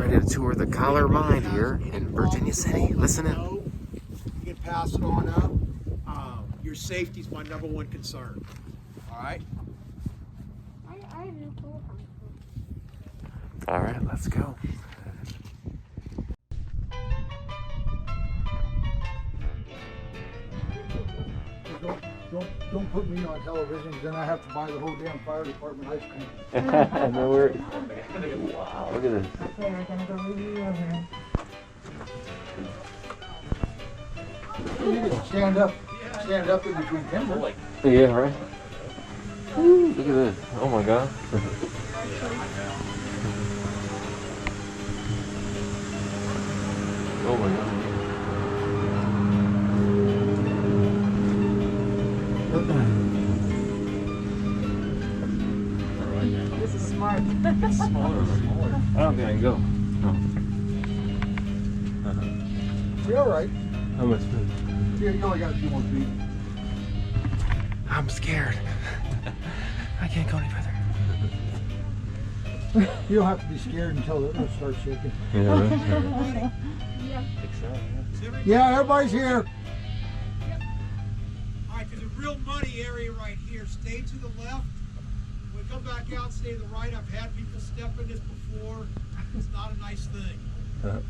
ready to tour the Collar Mine here in Virginia City. Listen in. You can pass it on up. Your safety is my #1 concern. All right? I have no clue. All right, let's go. Don't put me on television, then I have to buy the whole damn fire department ice cream. No worries. Wow, look at this. Okay, we're gonna go review over here. You can stand up in between timber. Yeah, right? Woo, look at this. Oh my God. Oh my God. This is smart. It's smaller and smaller. I don't think I can go. No. You're all right. How much food? You only got a few more feet. I'm scared. I can't go any further. You don't have to be scared until it starts shaking. Yeah, right? Yeah. Yeah, everybody's here. All right, there's a real muddy area right here. Stay to the left. When we come back out, stay to the right. I've had people step in this before. It's not a nice thing. We're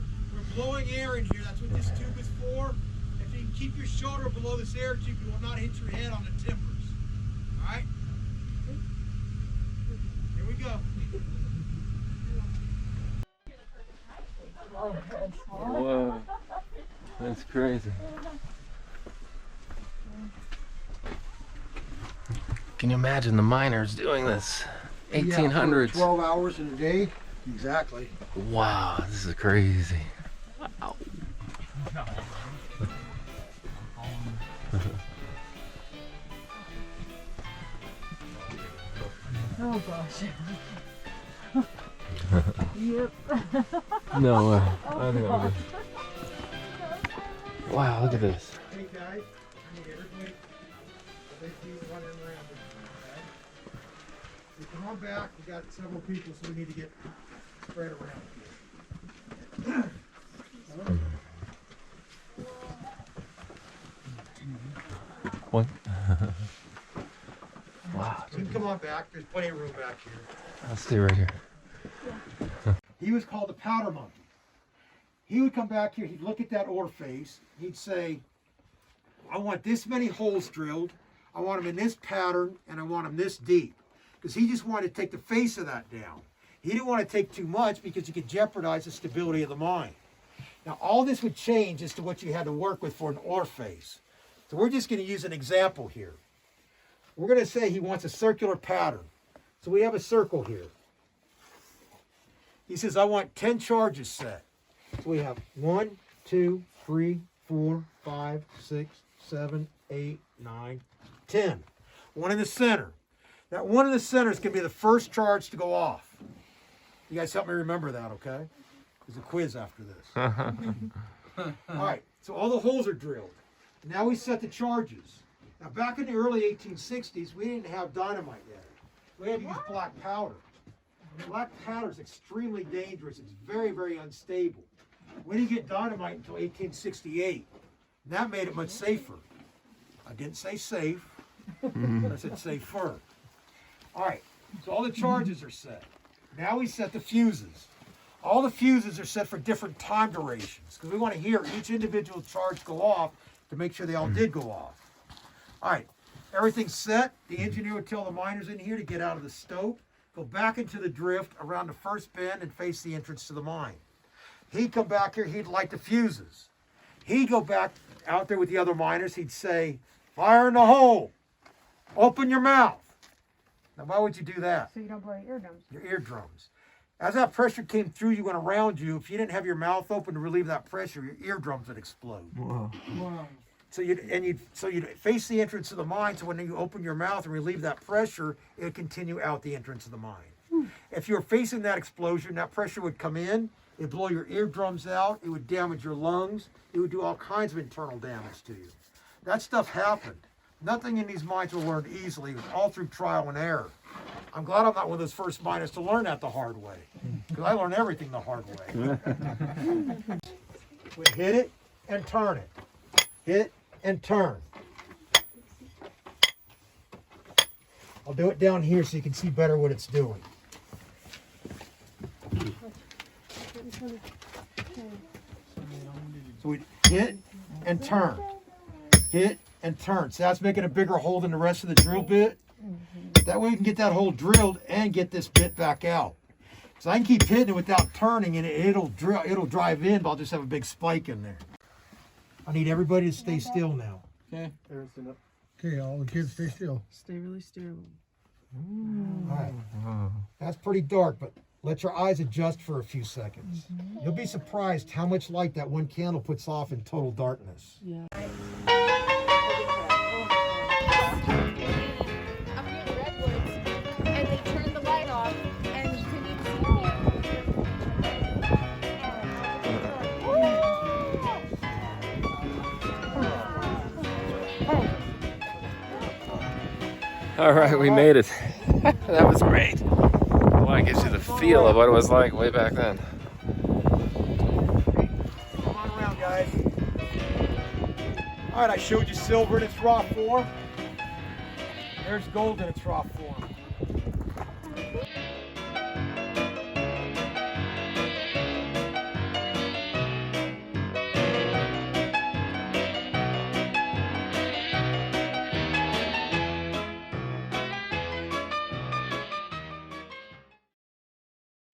blowing air in here. That's what this tube is for. If you can keep your shoulder below this air tube, you will not hit your head on the timbers. All right? Here we go. Whoa. That's crazy. Can you imagine the miners doing this? 1800s. Yeah, 12 hours in a day. Exactly. Wow, this is crazy. Wow. Oh gosh. Yep. No way. I think I'll go. Wow, look at this. Hey guys, I need everybody to let you running around with me, okay? So come on back, we got several people, so we need to get spread around. What? Wow. So you can come on back, there's plenty of room back here. I'll stay right here. He was called the powder monkey. He would come back here, he'd look at that ore face, he'd say, I want this many holes drilled, I want them in this pattern, and I want them this deep. Because he just wanted to take the face of that down. He didn't want to take too much because you could jeopardize the stability of the mine. Now all this would change as to what you had to work with for an ore face. So we're just going to use an example here. We're going to say he wants a circular pattern. So we have a circle here. He says, I want 10 charges set. So we have 1, 2, 3, 4, 5, 6, 7, 8, 9, 10. One in the center. That one in the center is going to be the first charge to go off. You guys help me remember that, okay? There's a quiz after this. All right, so all the holes are drilled. Now we set the charges. Now back in the early 1860s, we didn't have dynamite yet. We had to use black powder. Black powder is extremely dangerous. It's very, very unstable. We didn't get dynamite until 1868. And that made it much safer. I didn't say safe. I said safer. All right, so all the charges are set. Now we set the fuses. All the fuses are set for different time durations because we want to hear each individual charge go off to make sure they all did go off. All right, everything's set. The engineer would tell the miners in here to get out of the stope, go back into the drift around the first bend and face the entrance to the mine. He'd come back here, he'd light the fuses. He'd go back out there with the other miners, he'd say, fire in the hole, open your mouth. Now why would you do that? So you don't blow your eardrums. Your eardrums. As that pressure came through you and around you, if you didn't have your mouth open to relieve that pressure, your eardrums would explode. Wow. Wow. So you'd face the entrance of the mine, so when you open your mouth and relieve that pressure, it would continue out the entrance of the mine. If you were facing that explosion, that pressure would come in, it'd blow your eardrums out, it would damage your lungs, it would do all kinds of internal damage to you. That stuff happened. Nothing in these mines were learned easily. It was all through trial and error. I'm glad I'm not one of those first miners to learn that the hard way. Because I learn everything the hard way. We hit it and turn it. Hit and turn. I'll do it down here so you can see better what it's doing. So we hit and turn. Hit and turn. So that's making a bigger hole than the rest of the drill bit. That way we can get that hole drilled and get this bit back out. So I can keep hitting it without turning and it'll drive in, but I'll just have a big spike in there. I need everybody to stay still now. Okay. Okay, all the kids stay still. Stay really still. All right. That's pretty dark, but let your eyes adjust for a few seconds. You'll be surprised how much light that one candle puts off in total darkness. Yeah. Up near the redwoods, and they turned the light off, and you couldn't even see me. All right, we made it. That was great. Well, it gives you the feel of what it was like way back then. Come on around, guys. All right, I showed you silver in its raw form. There's gold in its raw form.